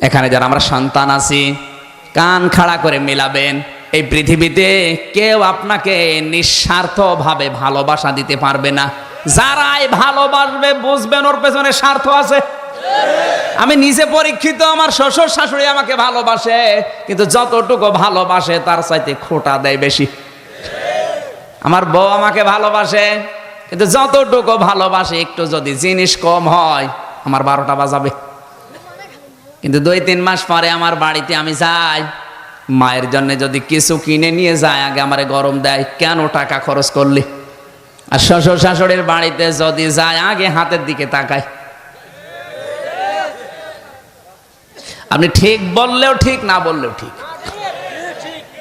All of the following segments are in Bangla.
এখানে যারা আমরা সন্তান আছি, কান খাড়া করে মেলাবেন। এই পৃথিবীতে কেউ আপনাকে নিঃস্বার্থভাবে ভালোবাসা দিতে পারবে না। যারাই ভালোবাসবে বুঝবেন ওর পেছনে স্বার্থ আছে। আমি নিজে পরীক্ষিত, আমার শ্বশুর শাশুড়ি আমাকে ভালোবাসে, কিন্তু যতটুকু ভালোবাসে তার চাইতে খোঁটা দেয় বেশি। আমার বউ আমাকে ভালোবাসে, কিন্তু যতটুকু ভালোবাসে একটু যদি জিনিস কম হয় আমার 12টা বাজাবে। কিন্তু 2-3 মাস পরে আমার বাড়িতে আমি যাই, মায়ের জন্য যদি কিছু কিনে নিয়ে যায় আগে আমারে গরম দেয়, কেন টাকা খরচ করলি? আর শ্বশুর শাশুড়ির বাড়িতে যদি যায় আগে হাতের দিকে তাকায়। আপনি ঠিক বললেও ঠিক, না বললেও ঠিক।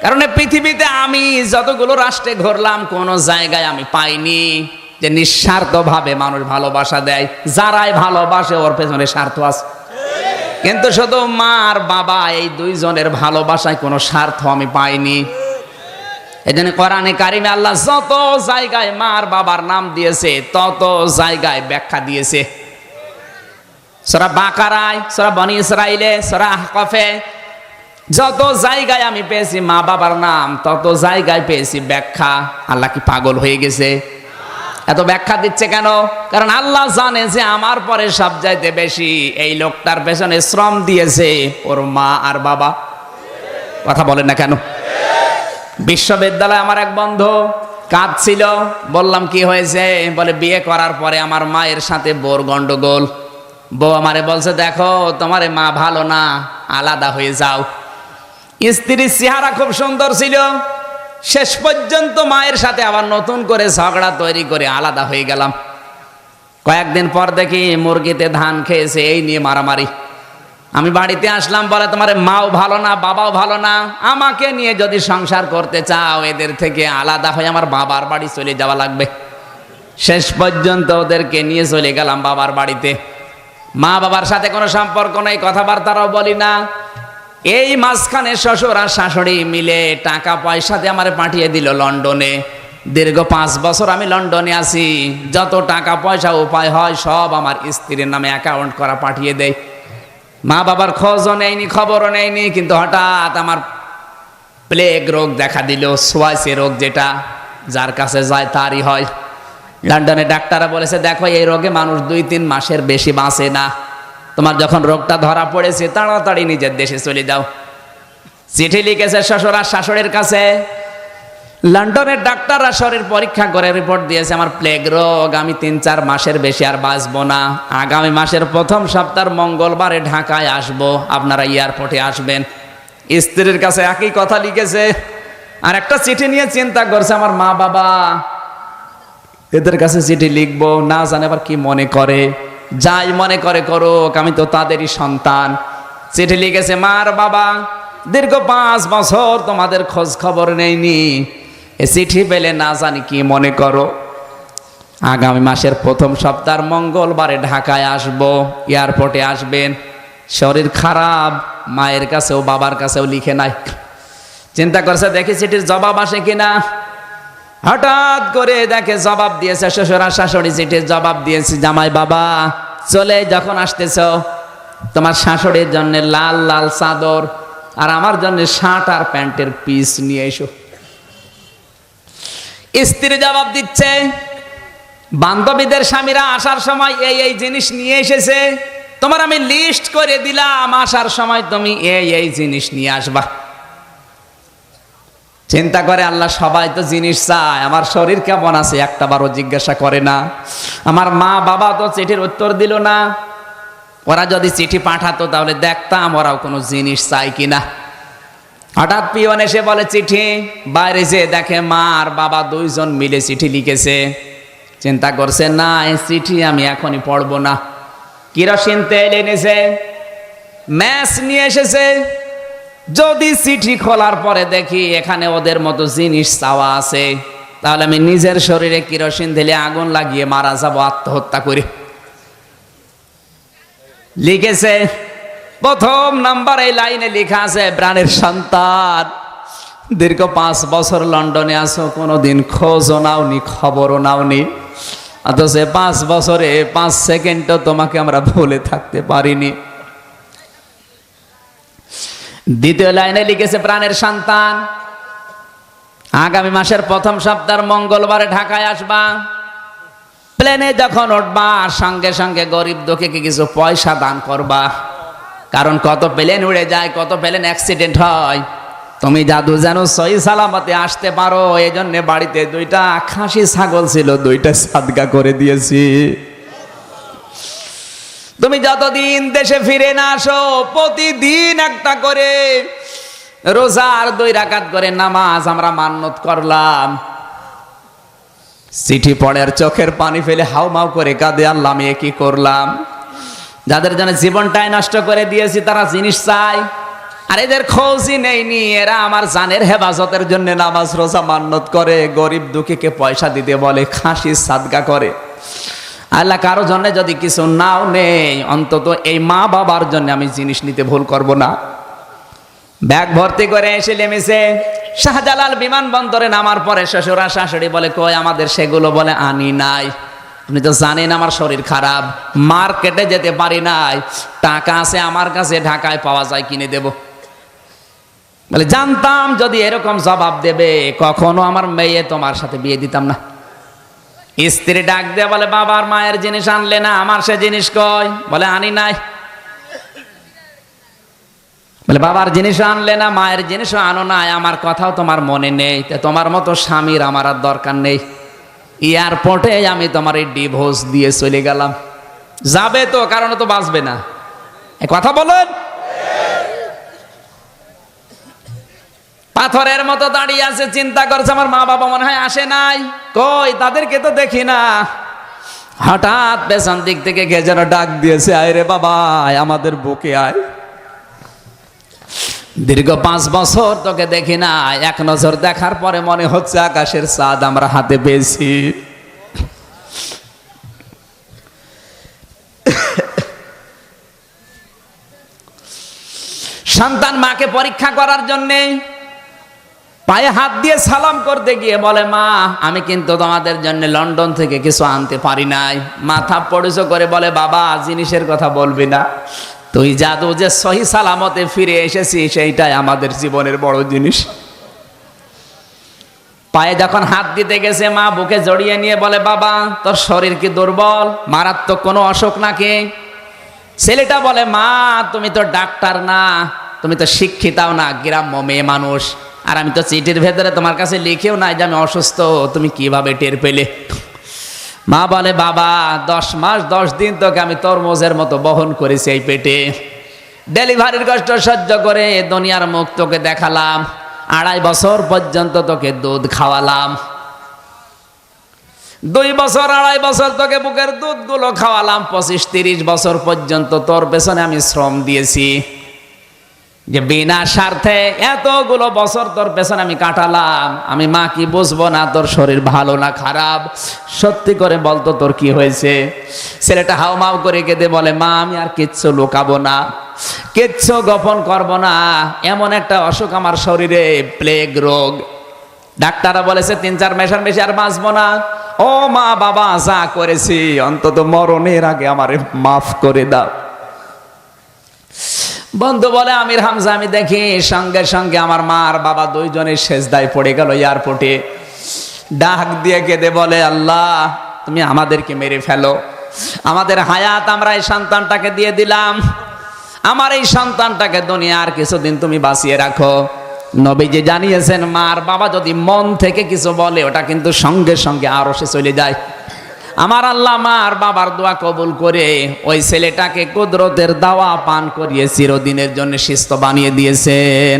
কারণ এই পৃথিবীতে আমি যতগুলো রাষ্ট্রে ঘুরলাম কোন জায়গায় আমি পাইনি যে নিঃস্বার্থভাবে মানুষ ভালোবাসা দেয়। যারাই ভালোবাসে ওর পেছনে স্বার্থ আছে। কিন্তু শুধু মা আর বাবা এই দুইজনের ভালোবাসায় কোনো স্বার্থ আমি পাইনি। এজন্য কোরআনে কারিমে আল্লাহ যত জায়গায় মা আর বাবার নাম দিয়েছে তত জায়গায় ব্যাখ্যা দিয়েছে। সূরা বাকারায়, সূরা বনি ইসরাইলে, সূরা আহকাফে, যত জায়গায় আমি পেয়েছি মা বাবার নাম তত জায়গায় পেয়েছি ব্যাখ্যা। আল্লাহ কি পাগল হয়ে গেছে? এত ব্যাখ্যা দিচ্ছে কেন? কারণ আল্লাহ জানে যে আমার পরে সব চাইতে বেশি এই লোকটার পেছনে শ্রম দিয়েছে ওর মা আর বাবা। কথা বলেন না কেন? বিশ্ববিদ্যালয়ে আমার এক বন্ধু কাঁদছিল, বললাম কি হয়েছে? বলে বিয়ে করার পরে আমার মায়ের সাথে বউর গন্ডগোল। বউ আমারে বলছে দেখো তোমার মা ভালো না, আলাদা হয়ে যাও। স্ত্রীর চেহারা খুব সুন্দর ছিল, শেষ পর্যন্ত মায়ের সাথে আবার নতুন করে ঝগড়া তৈরি করে আলাদা হয়ে গেলাম। কয়েকদিন পর দেখি মুরগিতে ধান খেয়েছে, এই নিয়ে মারামারি। আমি বাড়িতে আসলাম, বলে তোমার মাও ভালো না, বাবাও ভালো না, আমাকে নিয়ে যদি সংসার করতে চাও এদের থেকে আলাদা হয়ে আমার বাবার বাড়ি চলে যাওয়া লাগবে। শেষ পর্যন্ত ওদেরকে নিয়ে চলে গেলাম বাবার বাড়িতে। মা বাবার সাথে কোনো সম্পর্ক নেই, কথাবার্তারাও বলি না। এই মাঝখানে শ্বশুর আর শাশুড়ি মিলে টাকা পয়সা দিয়ে আমারে পাঠিয়ে দিল লন্ডনে। দীর্ঘ 5 বছর আমি লন্ডনে আছি, যত টাকা পয়সা উপায় হয় সব আমার স্ত্রীর নামে অ্যাকাউন্ট করা পাঠিয়ে দেয়। মা বাবার খোঁজও নেয়নি, খবরও নেয়নি। কিন্তু হঠাৎ আমার প্লেগ রোগ দেখা দিল, সোয়াইসি রোগ, যেটা যার কাছে যায় তারই হয়। লন্ডনে ডাক্তাররা বলেছে দেখো এই রোগে মানুষ 2-3 মাসের বেশি বাঁচে না। তোমার যখন রোগটা ধরা পড়েছে তাড়াতাড়ি নিজের দেশে চলে যাও। চিঠি লিখেছে শ্বশুর আর শাশুড়ির কাছে। লন্ডনের ডাক্তাররা শরীর পরীক্ষা করে রিপোর্ট দিয়েছে আমার প্লেগ রোগ, আমি 3-4 মাসের বেশি আর বাঁচবো না। আগামী মাসের প্রথম সপ্তাহের মঙ্গলবারে ঢাকায় আসবো, আপনারা এয়ারপোর্টে আসবেন। স্ত্রীর কাছে একই কথা লিখেছে। আর একটা চিঠি নিয়ে চিন্তা করছে আমার মা বাবা, এদের কাছে চিঠি লিখবো, না জানে আবার কি মনে করে। যাই মনে করে করুক, আমি তো তাদেরই সন্তান। চিঠি লিখেছে মার বাবা, দীর্ঘ 5 বছর তোমাদের খোঁজ খবর নেইনি, এ চিঠি পেলে না জানি কি মনে করো। আগামী মাসের প্রথম সপ্তাহের মঙ্গলবারে ঢাকায় আসবো, এয়ারপোর্টে আসবেন। শরীর খারাপ, মায়ের কাছেও বাবার কাছেও লিখে নাই। চিন্তা করছে দেখি চিঠির জবাব আসে কিনা। হঠাৎ করে দেখে জবাব দিয়েছে শ্বশুর আর শাশুড়ি, চিঠির জবাব দিয়েছে জামাই বাবা চলে যখন আসতেছ তোমার শাশুড়ির জন্য লাল লাল চাদর আর আমার জন্য শার্ট আর প্যান্টের পিস নিয়ে এসো। স্ত্রী জবাব দিচ্ছে বান্ধবীদের স্বামীরা আসার সময় এই এই জিনিস নিয়ে এসেছে, তোমার আমি লিস্ট করে দিলাম, আসার সময় তুমি এই এই জিনিস নিয়ে আসবা। চিন্তা করে আল্লাহ সবাই তো জিনিস চায়, আমার শরীর কেমন আছে একটা বারও জিজ্ঞাসা করে না। আমার মা বাবা তো চিঠির উত্তর দিল না। ওরা যদি চিঠি পাঠাতো তাহলে দেখতাম ওরাও কোনো জিনিস চাই কিনা। হঠাৎ পিয়ন এসে বলে চিঠি, বাইরে যে দেখে মা আর বাবা দুইজন মিলে চিঠি লিখেছে। চিন্তা করছে না এই চিঠি আমি এখনই পড়বো না। কেরোসিন তেল এনেছে, ম্যাচ নিয়ে এসেছে। যদি চিঠি খোলার পরে দেখি এখানে ওদের মতো জিনিস চাওয়া আছে তাহলে আমি নিজের শরীরে কেরোসিন ঢেলে আগুন লাগিয়ে মারা যাবো আত্মহত্যা করে। লিখেছে প্রথম নাম্বার এই লাইনে লেখা আছে প্রাণের সন্তান, দীর্ঘ 5 বছর লন্ডনে আছো, কোনোদিন খোঁজও নাওনি, খবরও নাওনি, অথচ 5 বছরে 5 সেকেন্ডও তোমাকে আমরা ভুলে থাকতে পারিনি। দ্বিতীয় লাইনে লিখেছে প্রাণের সন্তান, আগামী মাসের প্রথম সপ্তাহের মঙ্গলবারে ঢাকায় আসবা। প্লেনে যখন উঠবা সঙ্গে সঙ্গে গরিব দুঃখীকে কিছু পয়সা দান করবা, কারণ কত প্লেন উড়ে যায়, কত প্লেন অ্যাক্সিডেন্ট হয়। তুমি জাদু যেন সহি সালামতে আসতে পারো, এই জন্য বাড়িতে 2টা খাসি ছাগল ছিল, 2টা সাদগা করে দিয়েছি। তুমি যতদিন দেশে ফিরে না আসো প্রতিদিন একটা করে রোজার 2 রাকাত করে নামাজ আমরা মান্নত করলাম। চিঠি পড়ার চোখের পানি ফেলে হাউমাউ করে কাঁদে, আল্লাহ আমি কি করলাম। যাদের জন্য জীবনটাই নষ্ট করে দিয়েছি তারা জিনিস চাই, আর এদের খোঁজই নেইনি। এরা আমার জানের হেফাজতের জন্য নামাজ রোজা মান্নত করে, গরিব দুঃখীকে পয়সা দিতে বলে, খাসি সাদগা করে। আল্লাহ কারো জন্য যদি কিছু নাও নেই, অন্তত এই মা বাবার জন্য আমি জিনিস নিতে ভুল করব না। ব্যাগ ভর্তি করে এসে নেমেছে শাহজালাল বিমানবন্দরে। নামার পরে শ্বশুরা শাশুড়ি বলে কই আমাদের সেগুলো, বলে আনি নাই। আপনি তো জানেন আমার শরীর খারাপ, মার্কেটে যেতে পারি নাই, টাকা আছে আমার কাছে, ঢাকায় পাওয়া যায় কিনে দেব। বলে জানতাম যদি এরকম জবাব দেবে কখনো আমার মেয়ে তোমার সাথে বিয়ে দিতাম না। স্ত্রী ডাক দিয়ে বলে বাবার মায়ের জিনিস আনলে না, আমার সে জিনিস কই, বলে আনি নাই। বলে বাবার জিনিস আনলে না, মায়ের জিনিসও আনো নাই, আমার কথাও তোমার মনে নেই, তোমার মতো স্বামীর আমার আর দরকার নেই। এয়ারপোর্টে আমি তোমার এই ডিভোর্স দিয়ে চলে গেলাম। যাবে তো, কারণ তো বাঁচবে না। এ কথা বলেন। পাথরের মতো দাঁড়িয়ে আছে, চিন্তা করছে আমার মা বাবা মনে হয় আসে নাই, কই তাদেরকে তো দেখি না। হঠাৎ পেছন দিক থেকে কে যেন ডাক দিয়েছে, আয় রে বাবা আমাদের বুকে আয়। দীর্ঘ 5 বছর তোকে দেখি না, এক নজর দেখার পরে মনে হচ্ছে আকাশের চাঁদ আমরা হাতে পেয়েছি। সন্তান মাকে পরীক্ষা করার জন্যে পায়ে হাত দিয়ে সালাম করতে গিয়ে বলে মা আমি কিন্তু তোমাদের জন্য লন্ডন থেকে কিছু আনতে পারি নাই। মাথা পড়েছো করে বলে বাবা জিনিসের কথা বলবি না, তুই জাদু যে সহি সালামতে ফিরে এসেছি সেইটাই আমাদের জীবনের বড় জিনিস। পায়ে যখন হাত দিতে গেছে মা বুকে জড়িয়ে নিয়ে বলে বাবা তোর শরীর কি দুর্বল, মারাত্মক কোনো অসুখ নাকি? ছেলেটা বলে মা তুমি তো ডাক্তার না, তুমি তো শিক্ষিতাও না, গ্রাম্য মেয়ে মানুষ, আর আমি তো চিঠির ভেতরে তোমার কাছে লিখেও নাই যে আমি অসুস্থ, তুমি কিভাবে টের পেলে? মা বলে বাবা 10 মাস 10 দিন তোকে আমি তরমুজের মতো বহন করেছি এই পেটে, ডেলিভারির কষ্ট সহ্য করে দুনিয়ার মুখ তোকে দেখালাম, 2.5 বছর পর্যন্ত তোকে দুধ খাওয়ালাম, 2 বছর 2.5 বছর তোকে বুকের দুধগুলো খাওয়ালাম, 25-30 বছর পর্যন্ত তোর পেছনে আমি শ্রম দিয়েছি, যে বিনা স্বার্থে এতগুলো বছর তোর পেছনে আমি কাটালাম, আমি মা কি বুঝবো না তোর শরীর ভালো না খারাপ? সত্যি করে বলতো তোর কি হয়েছে? ছেলেটা হাউমাউ করে কেঁদে বলে মা আমি আর কিচ্ছু লুকাবো না, কিচ্ছু গোপন করব না, এমন একটা অসুখ আমার শরীরে, প্লেগ রোগ, ডাক্তাররা বলেছে 3-4 মাসের বেশি আর বাঁচবো না। ও মা বাবা যা করেছি অন্তত মরণের আগে আমারে মাফ করে দাও। বন্ধু বলে আমির হামজা আমি দেখি সঙ্গে সঙ্গে আমার মা আর বাবা দুইজনের সেজদায় পড়ে গেল এয়ারপোর্টে, ডাক দিয়ে কেঁদে বলে আল্লাহ তুমি আমাদেরকে মেরে ফেলো, আমাদের হায়াত আমরা এই সন্তানটাকে দিয়ে দিলাম, আমার এই সন্তানটাকে দুনিয়ার কিছুদিন তুমি বাঁচিয়ে রাখো। নবীজি জানিয়েছেন মা আর বাবা যদি মন থেকে কিছু বলে ওটা কিন্তু সঙ্গে সঙ্গে আরশে চলে যায়। আমার আল্লাহ মা আর বাবার দোয়া কবুল করে ওই ছেলেটাকে কুদরতের দাওয়া পান করিয়ে চিরদিনের জন্য সুস্থ বানিয়ে দিয়েছেন।